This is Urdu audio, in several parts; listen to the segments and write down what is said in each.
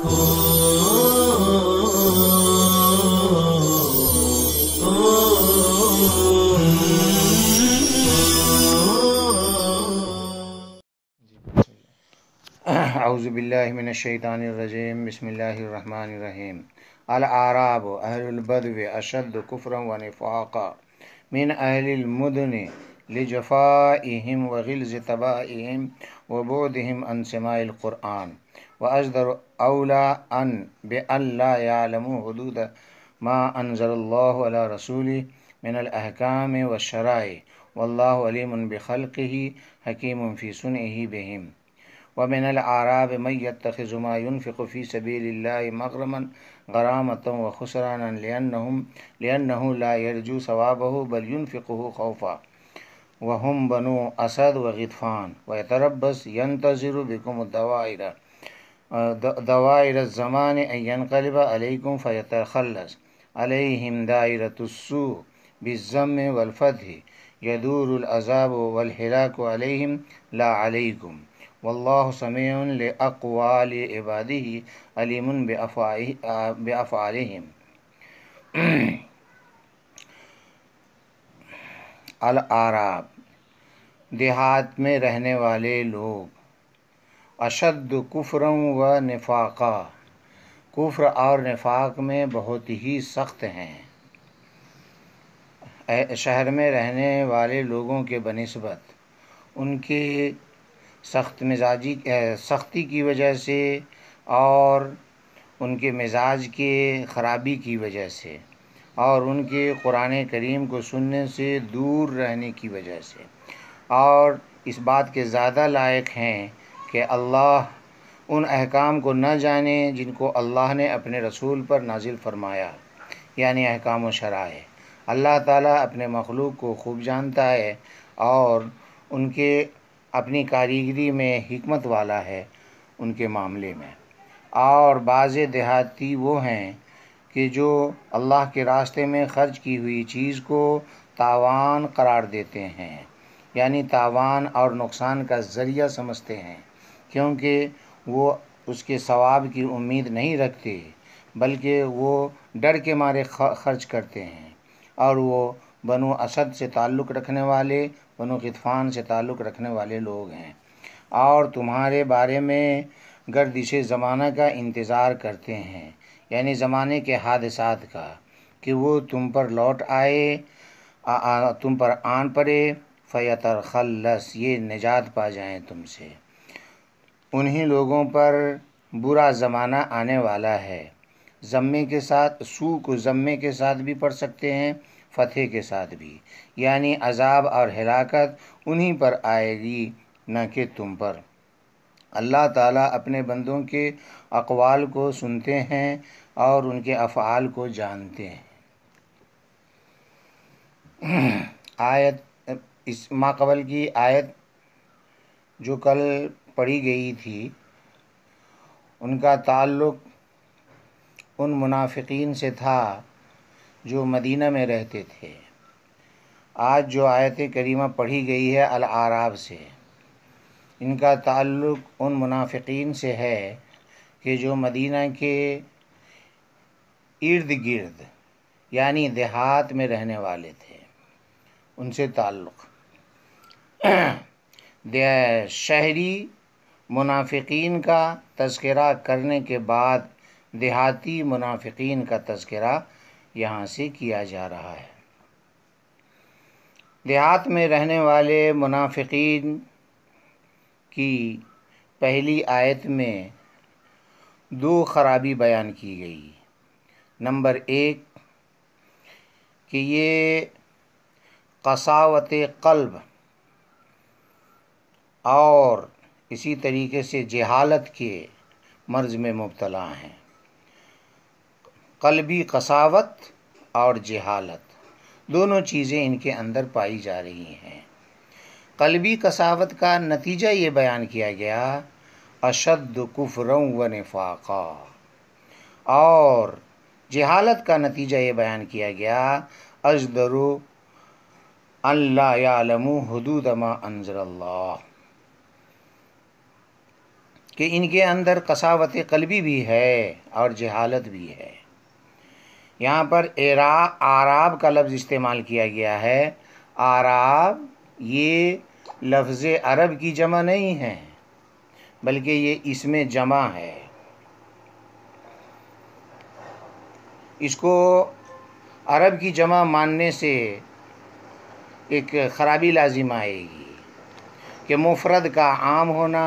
اعوذ باللہ من الشیطان الرجیم بسم اللہ الرحمن الرحیم الاعراب اہل البدو اشد کفرا ونفاقا من اہل المدن لجفائهم وغلظ طبائهم وبعدهم عن سماع القرآن واجدر اولا بأن لا يعلموا حدود ما انزل الله على رسوله من الاحکام والشرائع واللہ علیم بخلقه حکیم فی صنعه بهم ومن الأعراب من يتخذ ما ينفق في سبيل الله مغرما غرامة وخسرانا لأنه لا يرجو ثوابه بل ينفقه خوفا وهم بنو اسد وغطفان ويتربص ينتظر بكم دوائر الزمان أن ينقلب عليكم فيتخلص عليهم دائرة السوء بالذم والفتح يدور العذاب والهلاك عليهم لا عليكم واللہ سمیع لأقوال عباده علیم بأفعالهم الاعراب دیہات میں رہنے والے لوگ اشد کفرا و نفاقا کفر اور نفاق میں بہت ہی سخت ہیں شہر میں رہنے والے لوگوں کے بنسبت ان کے سختی کی وجہ سے اور ان کے مزاج کے خرابی کی وجہ سے اور ان کے قرآن کریم کو سننے سے دور رہنے کی وجہ سے اور اس بات کے زیادہ لائق ہیں کہ اللہ ان احکام کو نہ جانے جن کو اللہ نے اپنے رسول پر نازل فرمایا، یعنی احکام و شرائع۔ اللہ تعالیٰ اپنے مخلوق کو خوب جانتا ہے اور ان کے اپنی کاریگری میں حکمت والا ہے ان کے معاملے میں۔ اور بعض دیہاتی وہ ہیں کہ جو اللہ کے راستے میں خرچ کی ہوئی چیز کو تاوان قرار دیتے ہیں، یعنی تاوان اور نقصان کا ذریعہ سمجھتے ہیں، کیونکہ وہ اس کے ثواب کی امید نہیں رکھتے بلکہ وہ ڈر کے مارے خرچ کرتے ہیں۔ اور وہ بنو اسد سے تعلق رکھنے والے، بنو غطفان سے تعلق رکھنے والے لوگ ہیں، اور تمہارے بارے میں گردش زمانہ کا انتظار کرتے ہیں، یعنی زمانے کے حادثات کا، کہ وہ تم پر لوٹ آئے، تم پر آن پڑے، فیتخلص، یہ نجات پا جائیں تم سے۔ انہی لوگوں پر برا زمانہ آنے والا ہے، ضمے کے ساتھ، سو کو ضمے کے ساتھ بھی پڑھ سکتے ہیں، فتح کے ساتھ بھی، یعنی عذاب اور ہلاکت انہی پر آئے گی نہ کہ تم پر۔ اللہ تعالیٰ اپنے بندوں کے اقوال کو سنتے ہیں اور ان کے افعال کو جانتے ہیں۔ اس ماقبل کی آیت جو کل پڑھی گئی تھی ان کا تعلق ان منافقین سے تھا جو مدینہ میں رہتے تھے۔ آج جو آیت کریمہ پڑھی گئی ہے الاعراب سے، ان کا تعلق ان منافقین سے ہے کہ جو مدینہ کے ارد گرد یعنی دیہات میں رہنے والے تھے، ان سے تعلق۔ شہری منافقین کا تذکرہ کرنے کے بعد دیہاتی منافقین کا تذکرہ یہاں سے کیا جا رہا ہے۔ دیہات میں رہنے والے منافقین کی پہلی آیت میں دو خرابی بیان کی گئی۔ نمبر 1 کہ یہ قساوت قلب اور اسی طریقے سے جہالت کے مرض میں مبتلا ہیں۔ قلبی قساوت اور جہالت دونوں چیزیں ان کے اندر پائی جا رہی ہیں۔ قلبی قساوت کا نتیجہ یہ بیان کیا گیا اشد کفرا و نفاقا، اور جہالت کا نتیجہ یہ بیان کیا گیا اجدر ان لا یعلموا حدود ما انزل اللہ، کہ ان کے اندر قساوت قلبی بھی ہے اور جہالت بھی ہے۔ یہاں پر اعراب کا لفظ استعمال کیا گیا ہے۔ اعراب یہ لفظ عرب کی جمع نہیں ہے، بلکہ یہ اسم جمع ہے۔ اس کو عرب کی جمع ماننے سے ایک خرابی لازم آئے گی کہ مفرد کا عام ہونا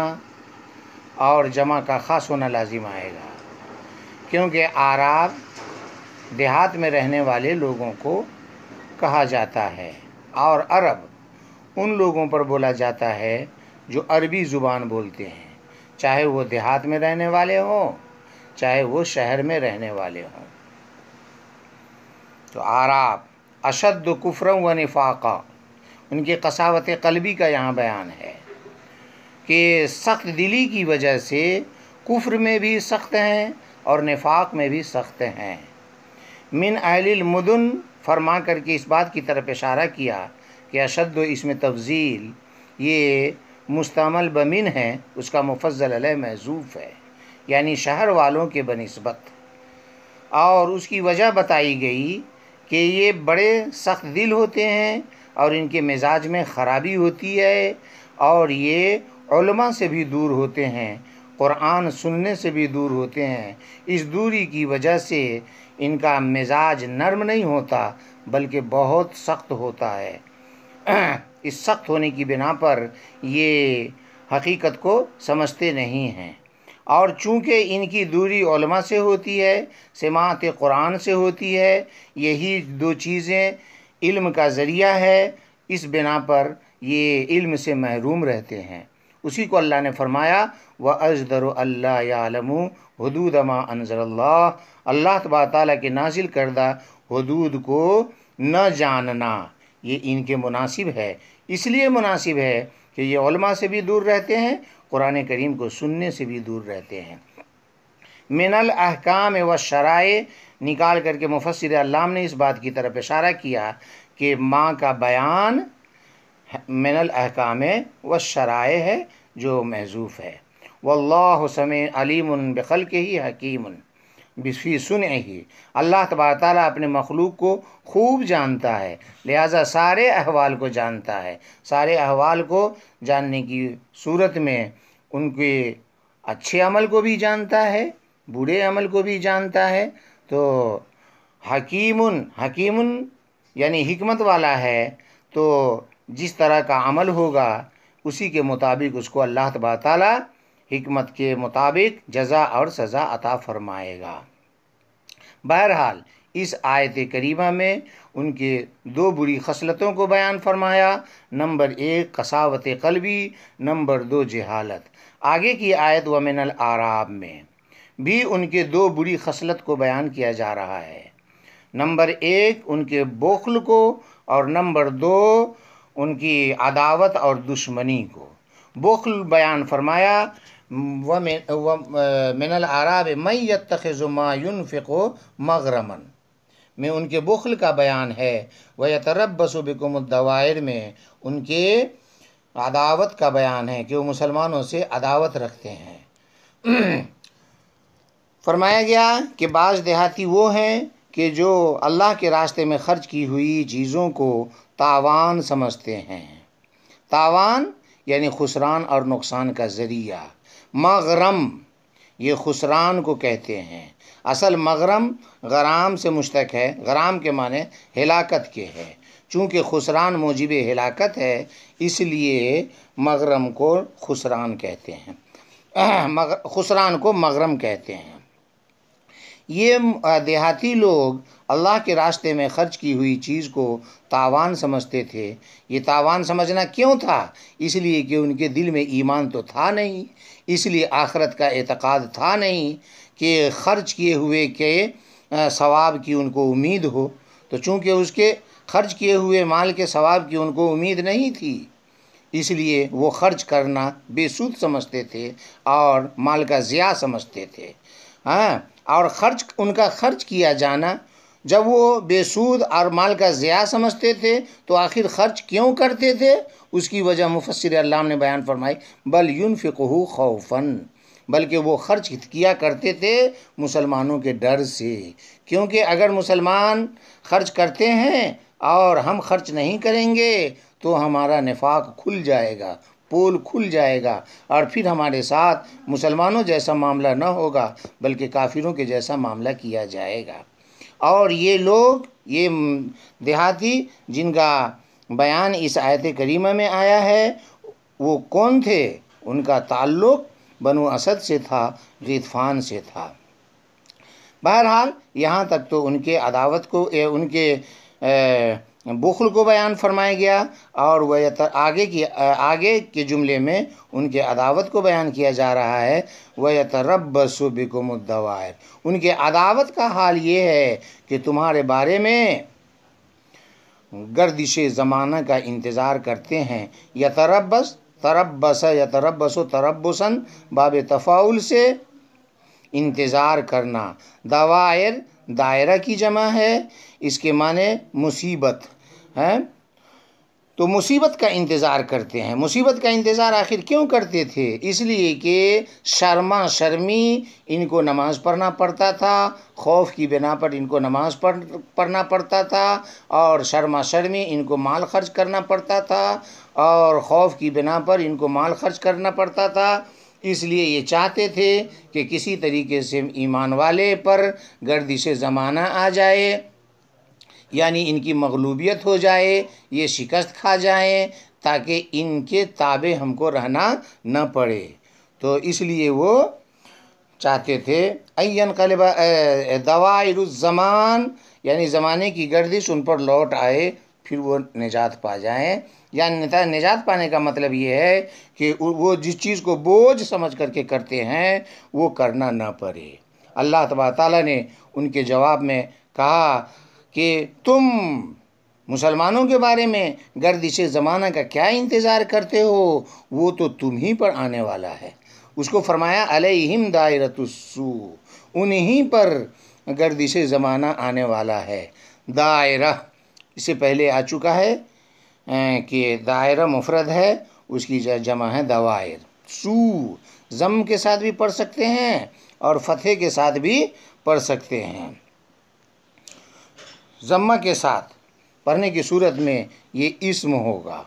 اور جمع کا خاص ہونا لازم آئے گا، کیونکہ اعراب دیہات میں رہنے والے لوگوں کو کہا جاتا ہے، اور عرب ان لوگوں پر بولا جاتا ہے جو عربی زبان بولتے ہیں، چاہے وہ دیہات میں رہنے والے ہوں چاہے وہ شہر میں رہنے والے ہوں۔ تو اعراب اشد کفرا و نفاقا، ان کی قساوت قلبی کا یہاں بیان ہے کہ سخت دلی کی وجہ سے کفر میں بھی سخت ہیں اور نفاق میں بھی سخت ہیں۔ من اہل المدن فرما کر کے اس بات کی طرف اشارہ کیا کہ اشد و اسم تفضیل یہ مستعمل بمن ہے، اس کا مفضل علیہ محذوف ہے، یعنی شہر والوں کے بنسبت، اور اس کی وجہ بتائی گئی کہ یہ بڑے سخت دل ہوتے ہیں اور ان کے مزاج میں خرابی ہوتی ہے، اور یہ علماء سے بھی دور ہوتے ہیں، قرآن سننے سے بھی دور ہوتے ہیں۔ اس دوری کی وجہ سے ان کا مزاج نرم نہیں ہوتا بلکہ بہت سخت ہوتا ہے۔ اس سخت ہونے کی بنا پر یہ حقیقت کو سمجھتے نہیں ہیں، اور چونکہ ان کی دوری علماء سے ہوتی ہے، سماعت قرآن سے ہوتی ہے، یہی دو چیزیں علم کا ذریعہ ہے، اس بنا پر یہ علم سے محروم رہتے ہیں۔ اسی کو اللہ نے فرمایا وَأَجْدَرُ أَلَّا يَعْلَمُوا حُدُودَ مَا أَنزَلَ اللَّهُ، اللہ تبارک تعالیٰ کے نازل کردہ حدود کو نہ جاننا یہ ان کے مناسب ہے۔ اس لیے مناسب ہے کہ یہ علماء سے بھی دور رہتے ہیں، قرآن کریم کو سننے سے بھی دور رہتے ہیں۔ من الاحکام والشرائع نکال کر کے مفسر علام نے اس بات کی طرف اشارہ کیا کہ ماں کا بیان من الاحکام والشرائع ہے جو محذوف ہے۔ واللہ سمیع علیم بخلقہ حکیم فی صنعہ، اللہ تبارک تعالیٰ اپنے مخلوق کو خوب جانتا ہے، لہٰذا سارے احوال کو جانتا ہے۔ سارے احوال کو جاننے کی صورت میں ان کے اچھے عمل کو بھی جانتا ہے، برے عمل کو بھی جانتا ہے۔ تو حکیم یعنی حکمت والا ہے، تو جس طرح کا عمل ہوگا اسی کے مطابق اس کو اللہ تبارک تعالیٰ حکمت کے مطابق جزا اور سزا عطا فرمائے گا۔ بہرحال اس آیت کریمہ میں ان کے دو بری خصلتوں کو بیان فرمایا، نمبر 1 قساوت قلبی، نمبر 2 جہالت۔ آگے کی آیت ومن الاعراب میں بھی ان کے دو بری خصلت کو بیان کیا جا رہا ہے، نمبر 1 ان کے بخل کو، اور نمبر 2 ان کی عداوت اور دشمنی کو۔ بخل بیان فرمایا من الاعراب من یتخذ ما ينفق مغرما، میں ان کے بخل کا بیان ہے، ویتربص بکم الدوائر میں ان کے عداوت کا بیان ہے کہ وہ مسلمانوں سے عداوت رکھتے ہیں۔ فرمایا گیا کہ بعض دیہاتی وہ ہیں کہ جو اللہ کے راستے میں خرچ کی ہوئی چیزوں کو تاوان سمجھتے ہیں۔ تاوان یعنی خسران اور نقصان کا ذریعہ۔ مغرم یہ خسران کو کہتے ہیں، اصل مغرم غرام سے مشتق ہے، غرام کے معنی ہلاکت کے ہے، چونکہ خسران موجب ہلاکت ہے اس لیے مغرم کو خسران کہتے ہیں، خسران کو مغرم کہتے ہیں۔ یہ دیہاتی لوگ اللہ کے راستے میں خرچ کی ہوئی چیز کو تاوان سمجھتے تھے۔ یہ تاوان سمجھنا کیوں تھا؟ اس لیے کہ ان کے دل میں ایمان تو تھا نہیں، اس لیے آخرت کا اعتقاد تھا نہیں کہ خرچ کیے ہوئے کے ثواب کی ان کو امید ہو۔ تو چونکہ اس کے خرچ کیے ہوئے مال کے ثواب کی ان کو امید نہیں تھی، اس لیے وہ خرچ کرنا بے سود سمجھتے تھے اور مال کا ضیاع سمجھتے تھے۔ اور ان کا خرچ کیا جانا جب وہ بے سود اور مال کا ضیاع سمجھتے تھے تو آخر خرچ کیوں کرتے تھے؟ اس کی وجہ مفسر علام نے بیان فرمائی بل ينفقه خوفا، بلکہ وہ خرچ کیا کرتے تھے مسلمانوں کے ڈر سے، کیونکہ اگر مسلمان خرچ کرتے ہیں اور ہم خرچ نہیں کریں گے تو ہمارا نفاق کھل جائے گا، پول کھل جائے گا، اور پھر ہمارے ساتھ مسلمانوں جیسا معاملہ نہ ہوگا بلکہ کافروں کے جیسا معاملہ کیا جائے گا۔ اور یہ لوگ، یہ دیہاتی جن کا بیان اس آیت کریمہ میں آیا ہے، وہ کون تھے؟ ان کا تعلق بنو اسد سے تھا، غطفان سے تھا۔ بہرحال یہاں تک تو ان کے عداوت کو، ان کے بخل کو بیان فرمایا گیا، اور وہ آگے کے جملے میں ان کے عداوت کو بیان کیا جا رہا ہے۔ وَيَتَرَبَّصُ بِكُمُ الدَّوَائِرُ، ان کے عداوت کا حال یہ ہے کہ تمہارے بارے میں گردش زمانہ کا انتظار کرتے ہیں۔ تربص تربصاً باب تفاعل سے انتظار کرنا، دوائر دائرہ کی جمع ہے، اس کے معنی مصیبت ہے، تو مصیبت کا انتظار کرتے ہیں۔ مصیبت کا انتظار آخر کیوں کرتے تھے؟ اس لیے کہ شرما شرمی ان کو نماز پڑھنا پڑتا تھا، خوف کی بنا پر ان کو نماز پڑھنا پڑتا تھا، اور شرما شرمی ان کو مال خرچ کرنا پڑتا تھا، اور خوف کی بنا پر ان کو مال خرچ کرنا پڑتا تھا۔ اس لیے یہ چاہتے تھے کہ کسی طریقے سے ایمان والے پر گردش زمانہ آ جائے، یعنی ان کی مغلوبیت ہو جائے، یہ شکست کھا جائیں، تاکہ ان کے تابع ہم کو رہنا نہ پڑے۔ تو اس لیے وہ چاہتے تھے این قلب دوائر الزمان، یعنی زمانے کی گردش ان پر لوٹ آئے، پھر وہ نجات پا جائیں۔ یعنی نجات پانے کا مطلب یہ ہے کہ وہ جس چیز کو بوجھ سمجھ کر کے کرتے ہیں وہ کرنا نہ پڑے۔ اللہ تبارک تعالیٰ نے ان کے جواب میں کہا کہ تم مسلمانوں کے بارے میں گردش زمانہ کا کیا انتظار کرتے ہو؟ وہ تو تم ہی پر آنے والا ہے۔ اس کو فرمایا علیہم دائرۃ السوء، انہی پر گردش زمانہ آنے والا ہے۔ دائرہ اس سے پہلے آ چکا ہے کہ دائرہ مفرد ہے، اس کی جمع ہے دوائر۔ سو ضم کے ساتھ بھی پڑھ سکتے ہیں اور فتحے کے ساتھ بھی پڑھ سکتے ہیں۔ ضمہ کے ساتھ پڑھنے کی صورت میں یہ اسم ہوگا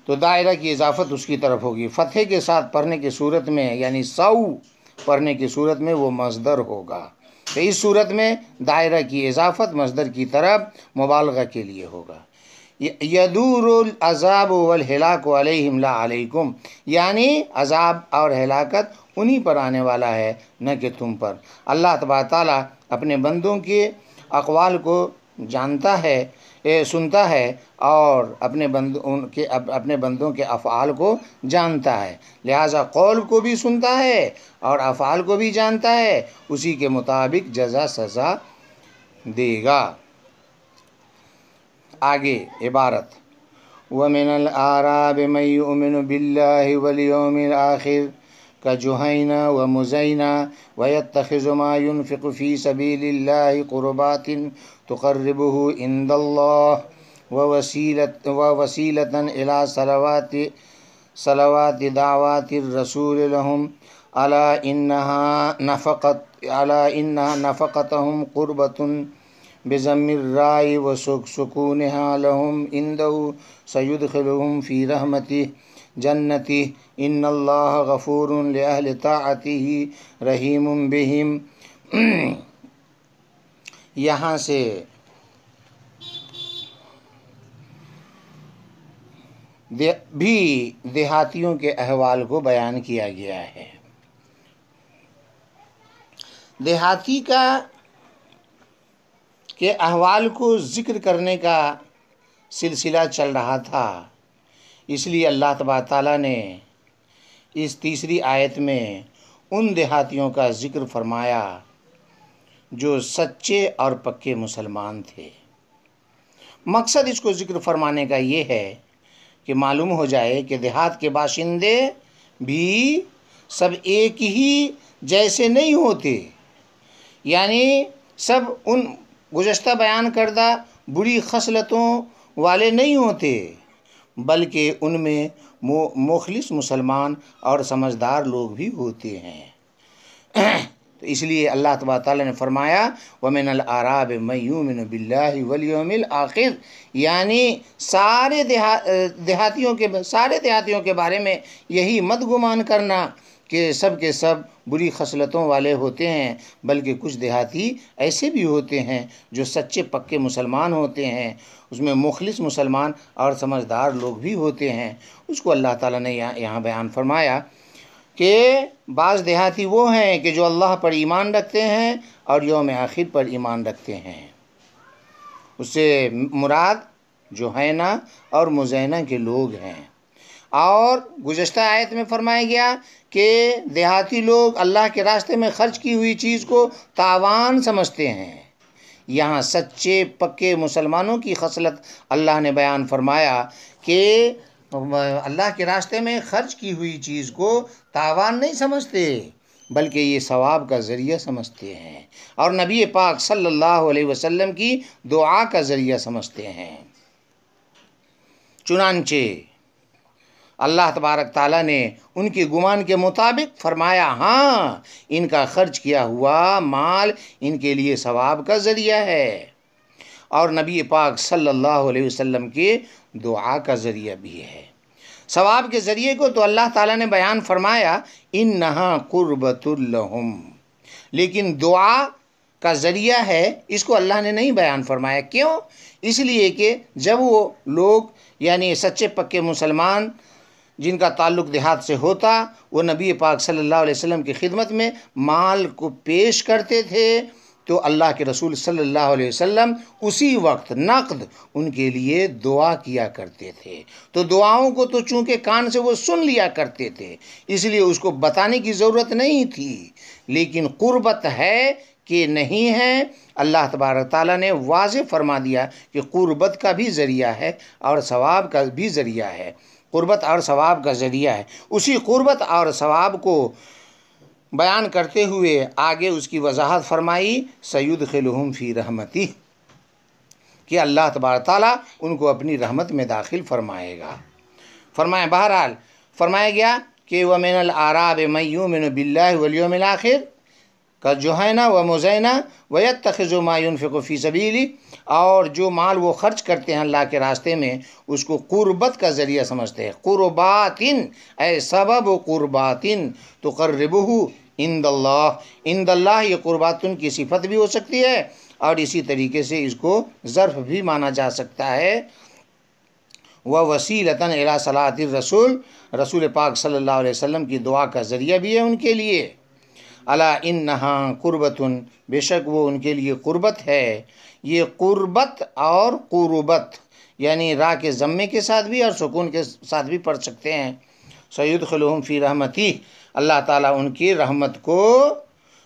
تو دائرہ کی اضافت اس کی طرف ہوگی، فتحے کے ساتھ پڑھنے کی صورت میں یعنی سو پڑھنے کی صورت میں وہ مصدر ہوگا۔ تو اس صورت میں دائرہ کی اضافت مصدر کی طرف مبالغہ کے لیے ہوگا۔ یدور العذاب والہلاک علیہم لا علیکم، یعنی عذاب اور ہلاکت انہی پر آنے والا ہے، نہ کہ تم پر۔ اللہ تبارک تعالیٰ اپنے بندوں کے اقوال کو جانتا ہے، سنتا ہے، اور اپنے بندوں کے افعال کو جانتا ہے، لہٰذا قول کو بھی سنتا ہے اور افعال کو بھی جانتا ہے، اسی کے مطابق جزا سزا دے گا۔ آگے عبارت وَمِنَ الْأَعْرَابِ مَن يُؤْمِنُ بِاللَّهِ وَالْيَوْمِ الْآخِرِ كَجُهَيْنَ وَمُزَيْنَ وَيَتَّخِذُ مَا يُنْفِقُ فِي سَبِيلِ اللَّهِ قُرُبَاتٍ تُقَرِّبُهُ عِندَ اللَّهِ وَوَسِيلَةً إِلَى صَلَوَاتِ دَعْوَاتِ الرَّسُولِ لَهُمْ أَلَا إِنَّهَا نَفَقَتُهُمْ قُرْبَةٌ بِضَمِّ الراءِ وسكونها لهم عنده سيدخلهم في رحمته جنته إن الله غفور لأهل طاعته رحيم بهم۔ یہاں سے بھی دیہاتیوں کے احوال کو بیان کیا گیا ہے۔ دیہاتی کے احوال کو ذکر کرنے کا سلسلہ چل رہا تھا، اس لیے اللہ تبارک تعالیٰ نے اس تیسری آیت میں ان دیہاتیوں کا ذکر فرمایا جو سچے اور پکے مسلمان تھے۔ مقصد اس کو ذکر فرمانے کا یہ ہے کہ معلوم ہو جائے کہ دیہات کے باشندے بھی سب ایک ہی جیسے نہیں ہوتے، یعنی سب ان گزشتہ بیان کردہ بری خصلتوں والے نہیں ہوتے، بلکہ ان میں مخلص مسلمان اور سمجھدار لوگ بھی ہوتے ہیں۔ تو اس لیے اللہ تبارک تعالیٰ نے فرمایا وَمِنَ الْأَعْرَابِ مَن يُؤْمِنُ بِاللَّهِ وَالْيَوْمِ الْآخِرِ، یعنی سارے دیہاتیوں کے بارے میں یہی مت گمان کرنا کہ سب کے سب بری خصلتوں والے ہوتے ہیں، بلکہ کچھ دیہاتی ایسے بھی ہوتے ہیں جو سچے پکے مسلمان ہوتے ہیں، اس میں مخلص مسلمان اور سمجھدار لوگ بھی ہوتے ہیں۔ اس کو اللہ تعالیٰ نے یہاں بیان فرمایا کہ بعض دیہاتی وہ ہیں کہ جو اللہ پر ایمان رکھتے ہیں اور یوم آخر پر ایمان رکھتے ہیں۔ اس سے مراد جوہینہ اور مزینہ کے لوگ ہیں۔ اور گزشتہ آیت میں فرمایا گیا کہ دیہاتی لوگ اللہ کے راستے میں خرچ کی ہوئی چیز کو تاوان سمجھتے ہیں۔ یہاں سچے پکے مسلمانوں کی خصلت اللہ نے بیان فرمایا کہ اللہ کے راستے میں خرچ کی ہوئی چیز کو تاوان نہیں سمجھتے، بلکہ یہ ثواب کا ذریعہ سمجھتے ہیں، اور نبی پاک صلی اللہ علیہ وسلم کی دعا کا ذریعہ سمجھتے ہیں۔ چنانچہ اللہ تبارک تعالیٰ نے ان کے گمان کے مطابق فرمایا ہاں ان کا خرچ کیا ہوا مال ان کے لیے ثواب کا ذریعہ ہے، اور نبی پاک صلی اللہ علیہ وسلم کے دعا کا ذریعہ بھی ہے۔ ثواب کے ذریعے کو تو اللہ تعالیٰ نے بیان فرمایا انہا قربۃ لہم، لیکن دعا کا ذریعہ ہے اس کو اللہ نے نہیں بیان فرمایا۔ کیوں؟ اس لیے کہ جب وہ لوگ یعنی سچے پکے مسلمان جن کا تعلق دیہات سے ہوتا، وہ نبی پاک صلی اللہ علیہ وسلم کی خدمت میں مال کو پیش کرتے تھے تو اللہ کے رسول صلی اللہ علیہ وسلم اسی وقت نقد ان کے لیے دعا کیا کرتے تھے۔ تو دعاؤں کو تو چونکہ کان سے وہ سن لیا کرتے تھے، اس لیے اس کو بتانے کی ضرورت نہیں تھی، لیکن قربت ہے کہ نہیں ہے اللہ تبارک تعالیٰ نے واضح فرما دیا کہ قربت کا بھی ذریعہ ہے اور ثواب کا بھی ذریعہ ہے، قربت اور ثواب کا ذریعہ ہے۔ اسی قربت اور ثواب کو بیان کرتے ہوئے آگے اس کی وضاحت فرمائی سیدخلہم فی رحمتہ، کہ اللہ تبارک تعالیٰ ان کو اپنی رحمت میں داخل فرمائے گا۔ فرمایا بہرحال فرمایا گیا کہ وَمِنَ الْأَعْرَابِ مَن يُؤْمِنُ بِاللَّهِ وَالْيَوْمِ الْآخِرِ کا جوہینہ و مزینہ وَيَتَّخِذُ مَا يُنْفِقُ فِي سَبِيلِهِ، اور جو مال وہ خرچ کرتے ہیں اللہ کے راستے میں اس کو قربت کا ذریعہ سمجھتے ہیں۔ قرباتن اے سبب قرباتن تقربہ عند اللہ، عند اللہ یہ قرباتن کی صفت بھی ہو سکتی ہے اور اسی طریقے سے اس کو ظرف بھی مانا جا سکتا ہے۔ وَوَسِيلَةً إِلَىٰ صَلَاةِ الرَّسُولِ، رسول پاک صلی اللہ علیہ وسلم کی دعا کا ذریعہ بھی ہے ان کے لیے۔ الا انہا قربتن، بے شک وہ ان کے لیے قربت ہے۔ یہ قربت اور قربت یعنی را کے ضمے کے ساتھ بھی اور سکون کے ساتھ بھی پڑھ سکتے ہیں۔ سیدخلہم فی رحمتہ، اللہ تعالیٰ ان کی رحمت کو،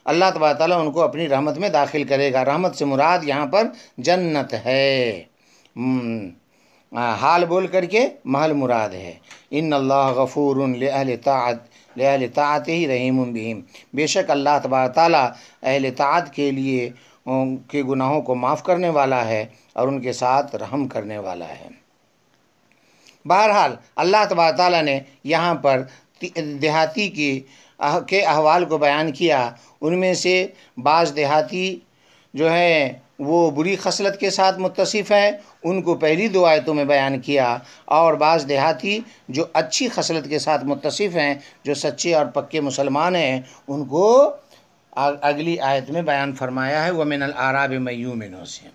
اللہ تبارک تعالیٰ ان کو اپنی رحمت میں داخل کرے گا۔ رحمت سے مراد یہاں پر جنت ہے، حال بول کر کے محل مراد ہے۔ ان اللہ غفور لأہل طاعتہ رحیم بہم، بے شک اللہ تبارک تعالیٰ اہل طاعت کے لیے ان کے گناہوں کو معاف کرنے والا ہے اور ان کے ساتھ رحم کرنے والا ہے۔ بہرحال اللہ تبارک تعالیٰ نے یہاں پر دیہاتی کے احوال کو بیان کیا۔ ان میں سے بعض دیہاتی جو ہیں وہ بری خصلت کے ساتھ متصف ہیں، ان کو پہلی دو آیتوں میں بیان کیا، اور بعض دیہاتی جو اچھی خصلت کے ساتھ متصف ہیں، جو سچے اور پکے مسلمان ہیں، ان کو اگلی آیت میں بیان فرمایا ہے وَمِنَ الْأَعْرَابِ مَن يُؤْمِنُ سے،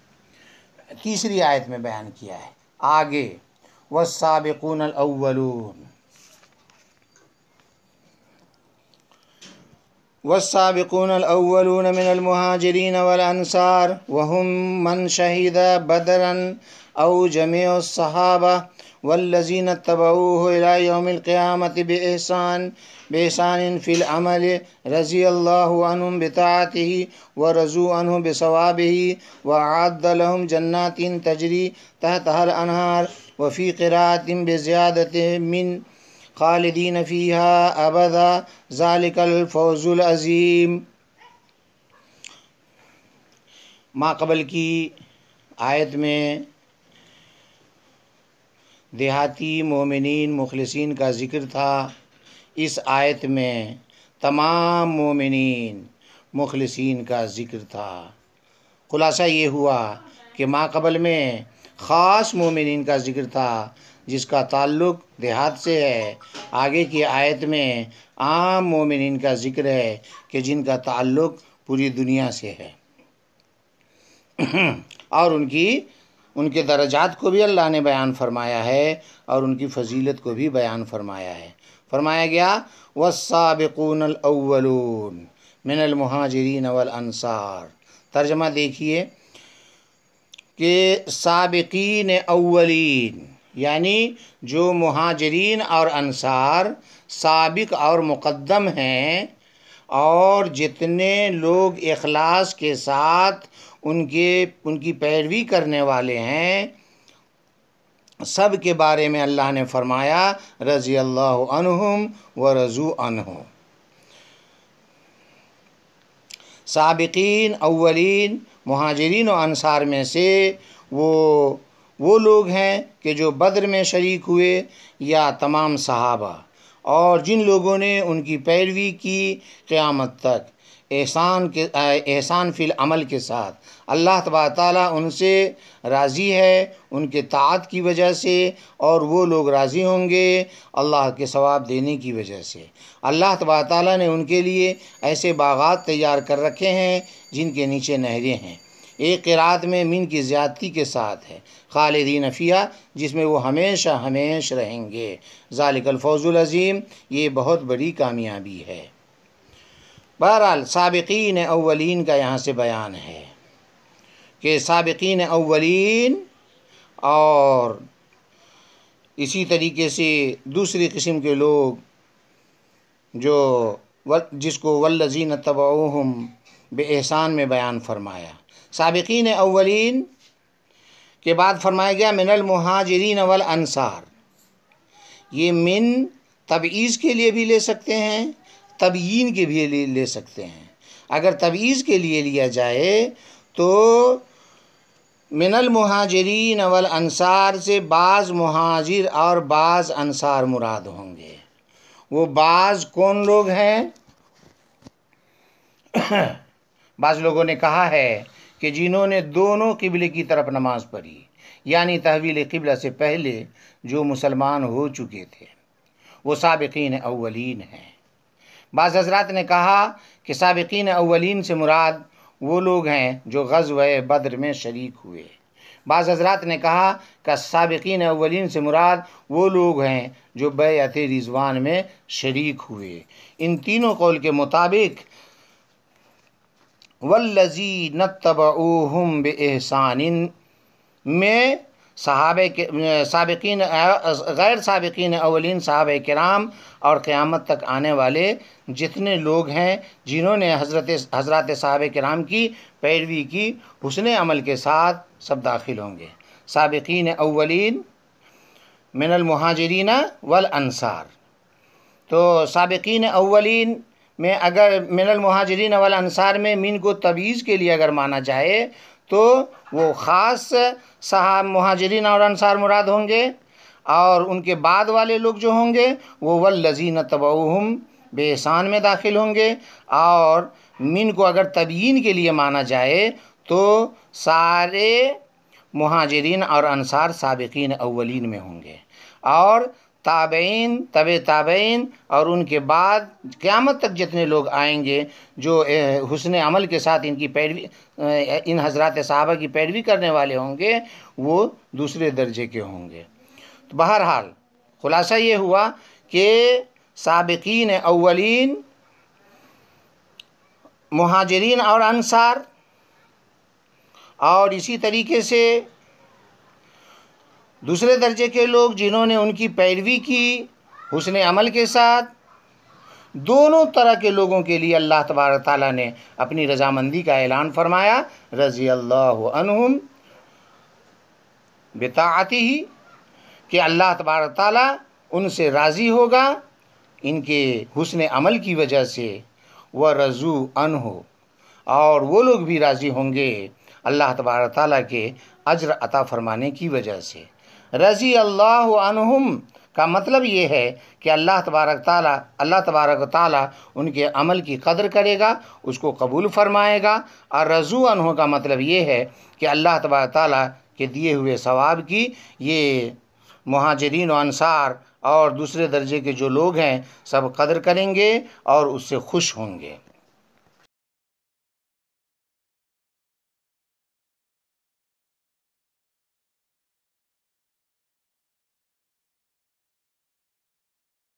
تیسری آیت میں بیان کیا ہے۔ آگے وَالسَّابِقُونَ الْأَوَّلُونَ، والسابقون الأولون من المهاجرين والأنصار وهم من شهد بدرا أو جميع الصحابة والذين اتبعوه إلى يوم القيامة بإحسان في العمل رضي الله عنهم بطاعته ورضوا عنه بثوابه وأعد لهم جنات تجري تحتها الأنهار وفي قراءة بزيادة من خالدین فیہا ابدا ذالک الفوز العظیم۔ ما قبل کی آیت میں دیہاتی مومنین مخلصین کا ذکر تھا، اس آیت میں تمام مومنین مخلصین کا ذکر تھا۔ خلاصہ یہ ہوا کہ ماقبل میں خاص مومنین کا ذکر تھا جس کا تعلق دیہات سے ہے، آگے کی آیت میں عام مومنین کا ذکر ہے کہ جن کا تعلق پوری دنیا سے ہے، اور ان کے درجات کو بھی اللہ نے بیان فرمایا ہے اور ان کی فضیلت کو بھی بیان فرمایا ہے۔ فرمایا گیا والسابقون الاولون من المہاجرین والانصار۔ ترجمہ دیکھیے کہ سابقین اولین یعنی جو مہاجرین اور انصار سابق اور مقدم ہیں، اور جتنے لوگ اخلاص کے ساتھ ان کی پیروی کرنے والے ہیں، سب کے بارے میں اللہ نے فرمایا رضی اللہ عنہم ورضوا عنہ۔ سابقین اولین مہاجرین و انصار میں سے وہ لوگ ہیں کہ جو بدر میں شریک ہوئے یا تمام صحابہ، اور جن لوگوں نے ان کی پیروی کی قیامت تک احسان فی العمل کے ساتھ۔ اللہ تبارک تعالیٰ ان سے راضی ہے ان کے طاعت کی وجہ سے، اور وہ لوگ راضی ہوں گے اللہ کے ثواب دینے کی وجہ سے۔ اللہ تبارک تعالیٰ نے ان کے لیے ایسے باغات تیار کر رکھے ہیں جن کے نیچے نہریں ہیں۔ ایک قرات میں من کی زیادتی کے ساتھ ہے، خالدین فیہا، جس میں وہ ہمیشہ ہمیش رہیں گے۔ ذالک الفوز العظیم، یہ بہت بڑی کامیابی ہے۔ بہرحال سابقین اولین کا یہاں سے بیان ہے کہ سابقین اولین، اور اسی طریقے سے دوسری قسم کے لوگ جس کو والذین تبعوہم بإحسان میں بیان فرمایا۔ سابقین اولین کے بعد فرمایا گیا من المہاجرین والانصار۔ یہ من تبعیض کے لیے بھی لے سکتے ہیں، تبیین کے بھی لے سکتے ہیں۔ اگر تبعیض کے لیے لیا جائے تو من المہاجرین والانصار سے بعض مہاجر اور بعض انصار مراد ہوں گے۔ وہ بعض کون لوگ ہیں؟ بعض لوگوں نے کہا ہے کہ جنہوں نے دونوں قبلے کی طرف نماز پڑھی، یعنی تحویل قبلہ سے پہلے جو مسلمان ہو چکے تھے، وہ سابقین اولین ہیں۔ بعض حضرات نے کہا کہ سابقین اولین سے مراد وہ لوگ ہیں جو غزوہ بدر میں شریک ہوئے۔ بعض حضرات نے کہا کہ سابقین اولین سے مراد وہ لوگ ہیں جو بیعت رضوان میں شریک ہوئے۔ ان تینوں قول کے مطابق والذین اتبعوہم بإحسان میں سابقین غیر سابقین اولین صحابہ کرام اور قیامت تک آنے والے جتنے لوگ ہیں جنہوں نے حضرات صحابہ کرام کی پیروی کی حسن عمل کے ساتھ، سب داخل ہوں گے۔ سابقین اولین من المہاجرین والانصار۔ تو سابقین اولین میں اگر من المہاجرین والانصار میں من کو تبعیض کے لیے اگر مانا جائے تو وہ خاص مہاجرین اور انصار مراد ہوں گے، اور ان کے بعد والے لوگ جو ہوں گے وہ والذین تبعوہم بإحسان میں داخل ہوں گے، اور من کو اگر تبیین کے لیے مانا جائے تو سارے مہاجرین اور انصار سابقین اولین میں ہوں گے، اور تابعین تبع تابعین اور ان کے بعد قیامت تک جتنے لوگ آئیں گے جو حسن عمل کے ساتھ ان کی پیروی، ان حضرات صحابہ کی پیروی کرنے والے ہوں گے، وہ دوسرے درجے کے ہوں گے۔ تو بہرحال خلاصہ یہ ہوا کہ سابقین اولین مہاجرین اور انصار، اور اسی طریقے سے دوسرے درجے کے لوگ جنہوں نے ان کی پیروی کی حسن عمل کے ساتھ، دونوں طرح کے لوگوں کے لیے اللہ تبارک تعالیٰ نے اپنی رضامندی کا اعلان فرمایا رضی اللہ عنہم بطاعتہ، کہ اللہ تبارک تعالیٰ ان سے راضی ہوگا ان کے حسن عمل کی وجہ سے، ورضوا عنہ، اور وہ لوگ بھی راضی ہوں گے اللہ تبارک تعالیٰ کے اجر عطا فرمانے کی وجہ سے۔ رضی اللہ عنہم کا مطلب یہ ہے کہ اللہ تبارک و تعالیٰ ان کے عمل کی قدر کرے گا، اس کو قبول فرمائے گا۔ اور رضو عنہ کا مطلب یہ ہے کہ اللہ تبارک و تعالیٰ کے دیے ہوئے ثواب کی یہ مہاجرین و انصار اور دوسرے درجے کے جو لوگ ہیں سب قدر کریں گے اور اس سے خوش ہوں گے۔